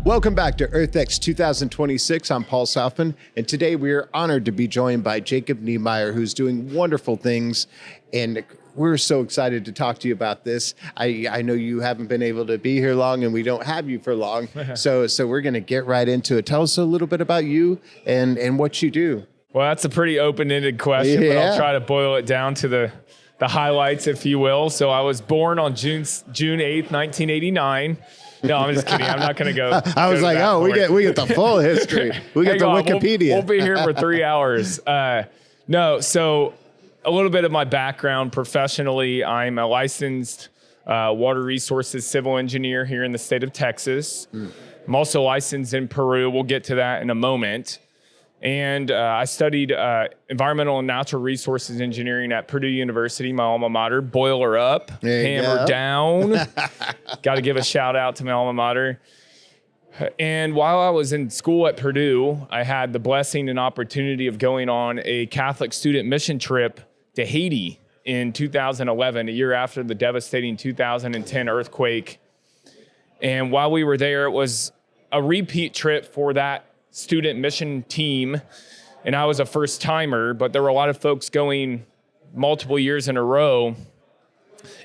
Welcome back to EarthX 2026. I'm Paul Salfen, and today we are honored to be joined by Jacob Niemeier, who's doing wonderful things, and we're so excited to talk to you about this. I know you haven't been able to be here long, and we don't have you for long, so we're going to get right into it. Tell us a little bit about you and what you do. Well, that's a pretty open-ended question, but I'll try to boil it down to the highlights, if you will. So I was born on June 8th, 1989. No, I'm just kidding. I'm not going to go. I was like, oh, we get the full history. We get the Wikipedia. We'll be here for 3 hours. No, so a little bit of my background professionally. I'm a licensed water resources civil engineer here in the state of Texas. I'm also licensed in Peru. We'll get to that in a moment. And I studied environmental and natural resources engineering at Purdue University, my alma mater. Boiler up, hammer down. Got to give a shout out to my alma mater. And while I was in school at Purdue, I had the blessing and opportunity of going on a Catholic student mission trip to Haiti in 2011, a year after the devastating 2010 earthquake. And while we were there, it was a repeat trip for that student mission team, and I was a first timer, but there were a lot of folks going multiple years in a row.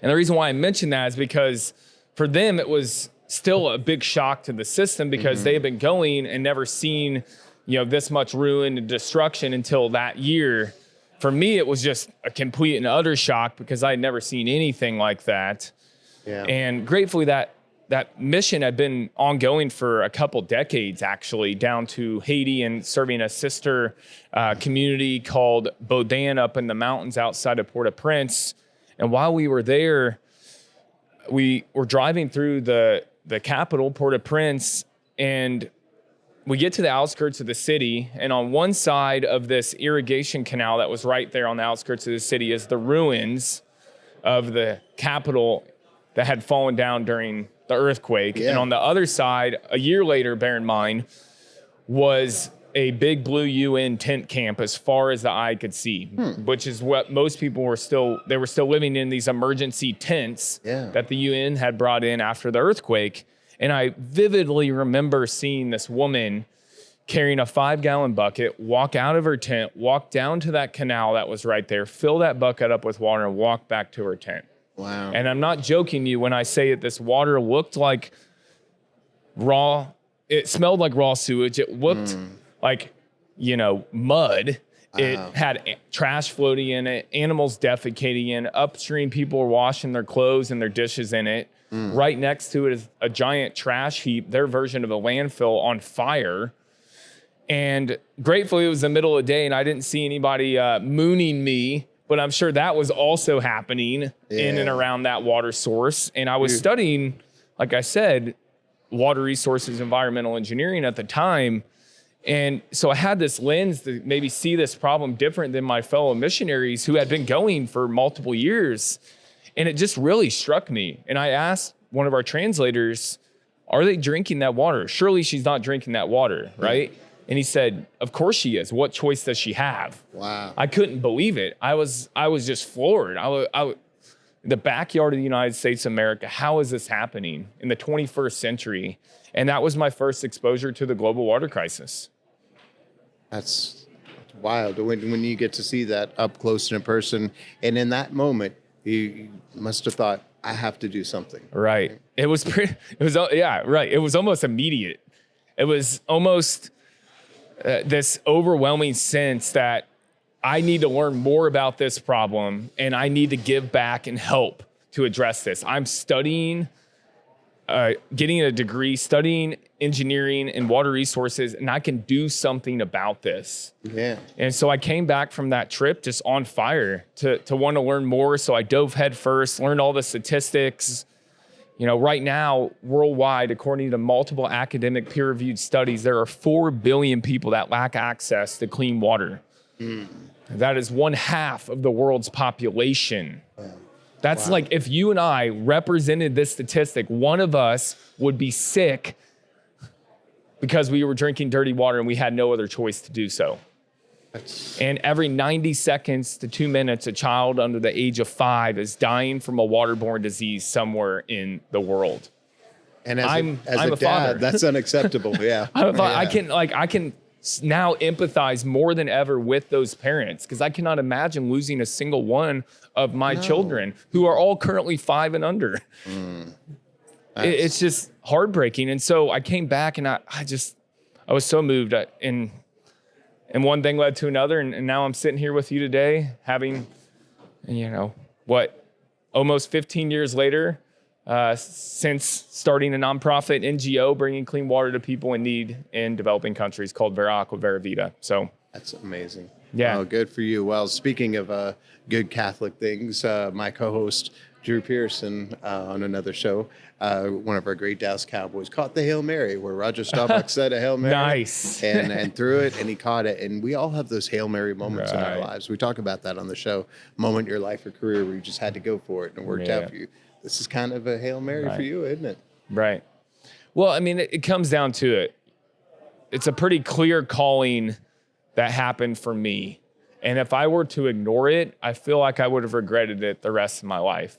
And the reason why I mention that is because for them, it was still a big shock to the system because they had been going and never seen, this much ruin and destruction until that year. For me, it was just a complete and utter shock because I had never seen anything like that. Yeah. And gratefully that mission had been ongoing for a couple decades, actually, down to Haiti and serving a sister community called Baudin up in the mountains outside of Port-au-Prince. And while we were there, we were driving through the capital, Port-au-Prince, and we get to the outskirts of the city. And on one side of this irrigation canal that was right there on the outskirts of the city is the ruins of the capital that had fallen down during the earthquake. Yeah. And on the other side, a year later, bear in mind, was a big blue UN tent camp as far as the eye could see, which is what most people were still living in, these emergency tents that the UN had brought in after the earthquake. And I vividly remember seeing this woman carrying a 5-gallon bucket, walk out of her tent, walk down to that canal that was right there, fill that bucket up with water, and walk back to her tent. Wow. And I'm not joking you when I say that this water looked like it smelled like raw sewage. It looked like, mud. It had trash floating in it, animals defecating in, upstream people were washing their clothes and their dishes in it. Right next to it is a giant trash heap, their version of a landfill on fire. And gratefully it was the middle of the day and I didn't see anybody mooning me. But I'm sure that was also happening in and around that water source. And I was studying, like I said, water resources, environmental engineering at the time. And so I had this lens to maybe see this problem different than my fellow missionaries who had been going for multiple years. And it just really struck me. And I asked one of our translators, are they drinking that water? Surely she's not drinking that water, right? And he said, of course she is. What choice does she have? Wow. I couldn't believe it. I was just floored. The backyard of the United States of America, how is this happening in the 21st century? And that was my first exposure to the global water crisis. That's wild when you get to see that up close and in person. And in that moment, you must have thought, I have to do something. Right. It was right. It was almost immediate. It was almost this overwhelming sense that I need to learn more about this problem and I need to give back and help to address this. I'm studying, getting a degree, studying engineering and water resources, and I can do something about this. Yeah. And so I came back from that trip just on fire to want to learn more. So I dove head first, learned all the statistics. Right now, worldwide, according to multiple academic peer-reviewed studies, there are 4 billion people that lack access to clean water. That is 1/2 of the world's population. That's like if you and I represented this statistic, one of us would be sick because we were drinking dirty water and we had no other choice to do so. And every 90 seconds to 2 minutes, a child under the age of 5 is dying from a waterborne disease somewhere in the world. And as I'm a a dad, father. that's unacceptable. Yeah. I can now empathize more than ever with those parents because I cannot imagine losing a single one of my children who are all currently 5 and under. It's just heartbreaking. And so I came back and I was so moved. And one thing led to another. And now I'm sitting here with you today having, almost 15 years later, since starting a nonprofit NGO bringing clean water to people in need in developing countries called Vera Aqua Vera Vita. So that's amazing. Yeah. Oh, good for you. Well, speaking of good Catholic things, my co-host Drew Pearson on another show, one of our great Dallas Cowboys, caught the Hail Mary where Roger Staubach said a Hail Mary. Nice. and threw it, and he caught it. And we all have those Hail Mary moments in our lives. We talk about that on the show, moment in your life or career where you just had to go for it and it worked out for you. This is kind of a Hail Mary for you, isn't it? Right. Well, I mean, it comes down to it. It's a pretty clear calling that happened for me. And if I were to ignore it, I feel like I would have regretted it the rest of my life.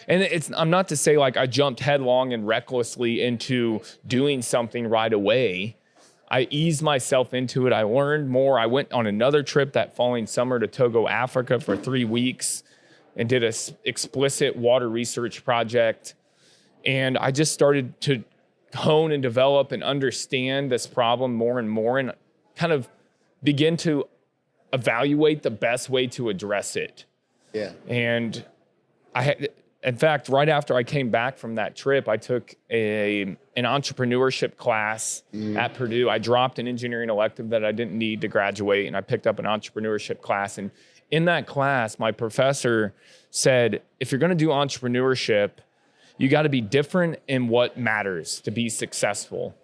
And I'm not to say like I jumped headlong and recklessly into doing something right away. I eased myself into it. I learned more. I went on another trip that following summer to Togo, Africa for 3 weeks and did an explicit water research project. And I just started to hone and develop and understand this problem more and more and kind of begin to evaluate the best way to address it. Yeah. And in fact, right after I came back from that trip, I took an entrepreneurship class at Purdue. I dropped an engineering elective that I didn't need to graduate, and I picked up an entrepreneurship class. And in that class, my professor said, if you're going to do entrepreneurship, you got to be different in what matters to be successful.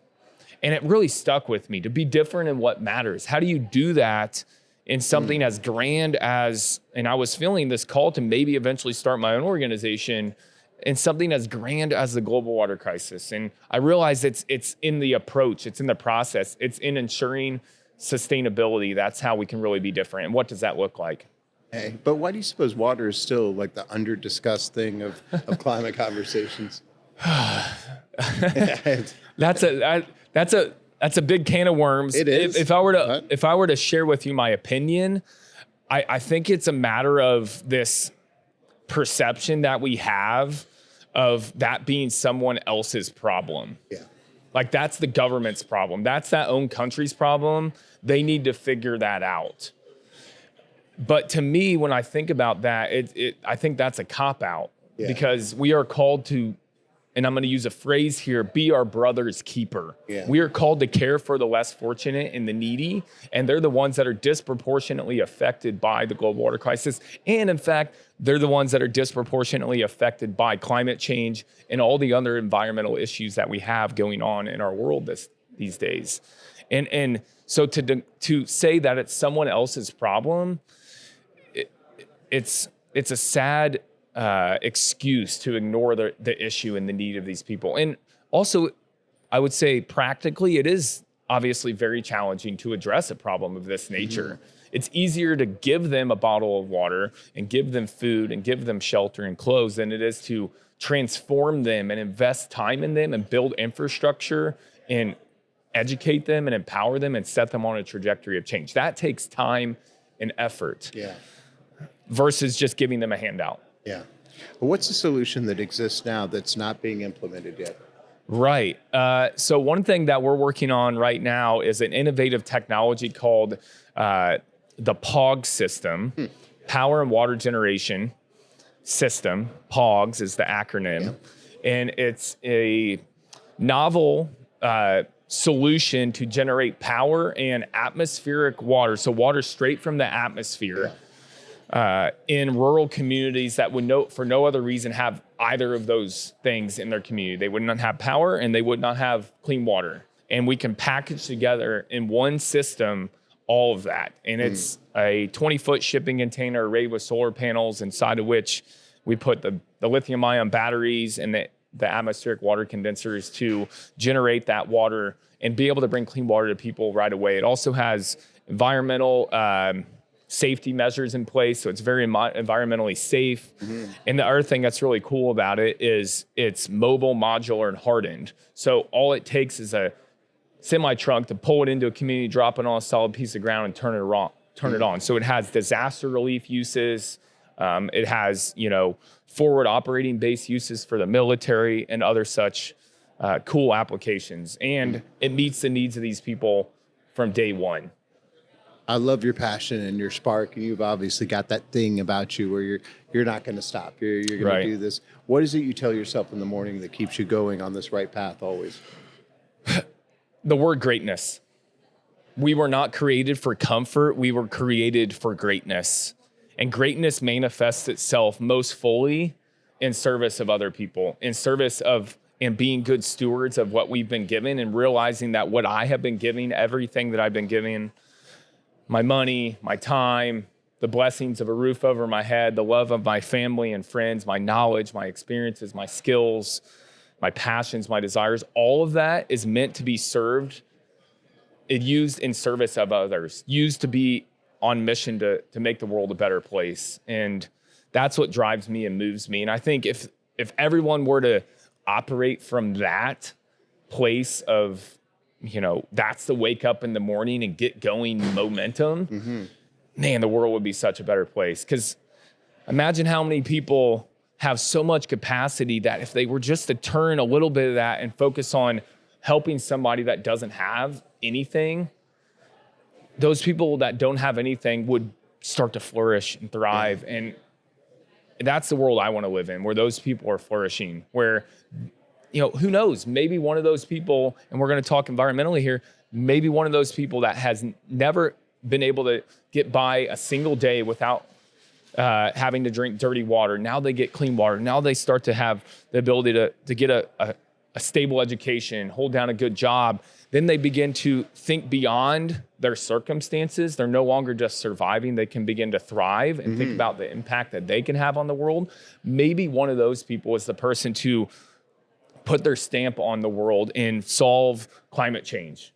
And it really stuck with me, to be different in what matters. How do you do that in something as grand as, and I was feeling this call to maybe eventually start my own organization in something as grand as the global water crisis. And I realized it's in the approach, it's in the process, it's in ensuring sustainability. That's how we can really be different. And what does that look like? Hey, but why do you suppose water is still like the under-discussed thing of climate conversations? That's a big can of worms. It is. If I were to share with you my opinion, I think it's a matter of this perception that we have of that being someone else's problem. Yeah. Like that's the government's problem. That's that own country's problem. They need to figure that out. But to me, when I think about that, I think that's a cop-out because we are called to, and I'm going to use a phrase here, be our brother's keeper. Yeah. We are called to care for the less fortunate and the needy, and they're the ones that are disproportionately affected by the global water crisis. And in fact, they're the ones that are disproportionately affected by climate change and all the other environmental issues that we have going on in our world these days. And so to say that it's someone else's problem, it's a sad excuse to ignore the issue and the need of these people. And also, I would say practically, it is obviously very challenging to address a problem of this nature. Mm-hmm. It's easier to give them a bottle of water and give them food and give them shelter and clothes than it is to transform them and invest time in them and build infrastructure and educate them and empower them and set them on a trajectory of change. That takes time and effort. Yeah. Versus just giving them a handout. Yeah. Well, what's the solution that exists now that's not being implemented yet? Right. So one thing that we're working on right now is an innovative technology called the POG system, Power and Water Generation System. POGS is the acronym. Yeah. And it's a novel solution to generate power and atmospheric water. So water straight from the atmosphere. Yeah. In rural communities that would for no other reason have either of those things in their community. They would not have power and they would not have clean water. And we can package together in one system all of that. And it's a 20-foot shipping container arrayed with solar panels inside of which we put the lithium-ion batteries and the atmospheric water condensers to generate that water and be able to bring clean water to people right away. It also has environmental safety measures in place, so it's very environmentally safe. And the other thing that's really cool about it is it's mobile, modular, and hardened. So all it takes is a semi-truck to pull it into a community, drop it on a solid piece of ground, and turn it on. So it has disaster relief uses. It has, forward operating base uses for the military and other such cool applications. And it meets the needs of these people from day one. I love your passion and your spark, and you've obviously got that thing about you where you're not going to stop. You're going to do this. What is it you tell yourself in the morning that keeps you going on this right path always? The word greatness. We were not created for comfort. We were created for greatness. And greatness manifests itself most fully in service of other people, in service of and being good stewards of what we've been given, and realizing that what I have been giving, everything that I've been giving, my money, my time, the blessings of a roof over my head, the love of my family and friends, my knowledge, my experiences, my skills, my passions, my desires, all of that is meant to be served, used in service of others, used to be on mission to make the world a better place. And that's what drives me and moves me. And I think if everyone were to operate from that place of, that's the wake up in the morning and get going momentum, man, the world would be such a better place. Because imagine how many people have so much capacity that if they were just to turn a little bit of that and focus on helping somebody that doesn't have anything, those people that don't have anything would start to flourish and thrive. And that's the world I want to live in, where those people are flourishing, where, who knows, maybe one of those people, and we're going to talk environmentally here, maybe one of those people that has never been able to get by a single day without having to drink dirty water. Now they get clean water. Now they start to have the ability to get a stable education, hold down a good job. Then they begin to think beyond their circumstances. They're no longer just surviving. They can begin to thrive and think about the impact that they can have on the world. Maybe one of those people is the person to put their stamp on the world and solve climate change.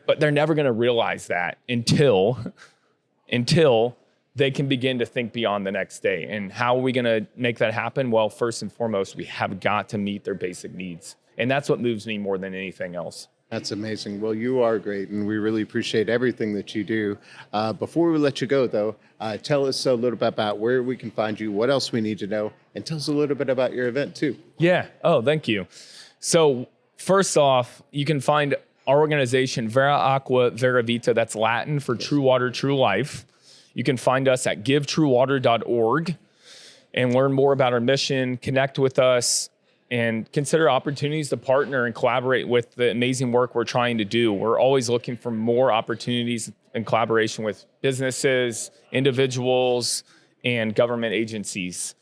But they're never going to realize that until they can begin to think beyond the next day. And how are we going to make that happen? Well, first and foremost, we have got to meet their basic needs. And that's what moves me more than anything else. That's amazing. Well, you are great, and we really appreciate everything that you do. Before we let you go, though, tell us a little bit about where we can find you, what else we need to know, and tell us a little bit about your event, too. Yeah. Oh, thank you. So first off, you can find our organization, Vera Aqua Vera Vita. That's Latin for True Water, True Life. You can find us at givetruewater.org and learn more about our mission, connect with us, and consider opportunities to partner and collaborate with the amazing work we're trying to do. We're always looking for more opportunities in collaboration with businesses, individuals, and government agencies.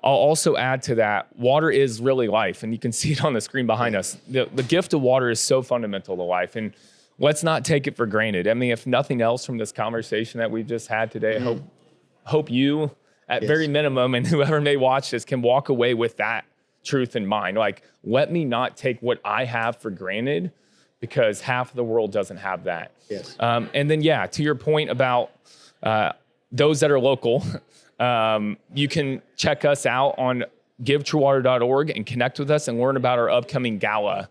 I'll also add to that, water is really life, and you can see it on the screen behind us. The gift of water is so fundamental to life, and let's not take it for granted. I mean, if nothing else from this conversation that we've just had today, I hope you, at very minimum, and whoever may watch this, can walk away with that truth in mind. Like, let me not take what I have for granted, because half of the world doesn't have that. Yes. And then, to your point about those that are local, you can check us out on givetruewater.org and connect with us and learn about our upcoming gala.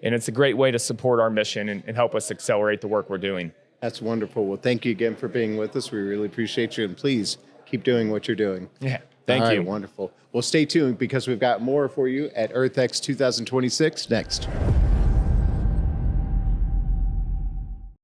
And it's a great way to support our mission and help us accelerate the work we're doing. That's wonderful. Well, thank you again for being with us. We really appreciate you, and please keep doing what you're doing. Yeah. Thank you. Wonderful. Well, stay tuned, because we've got more for you at EarthX 2026 next.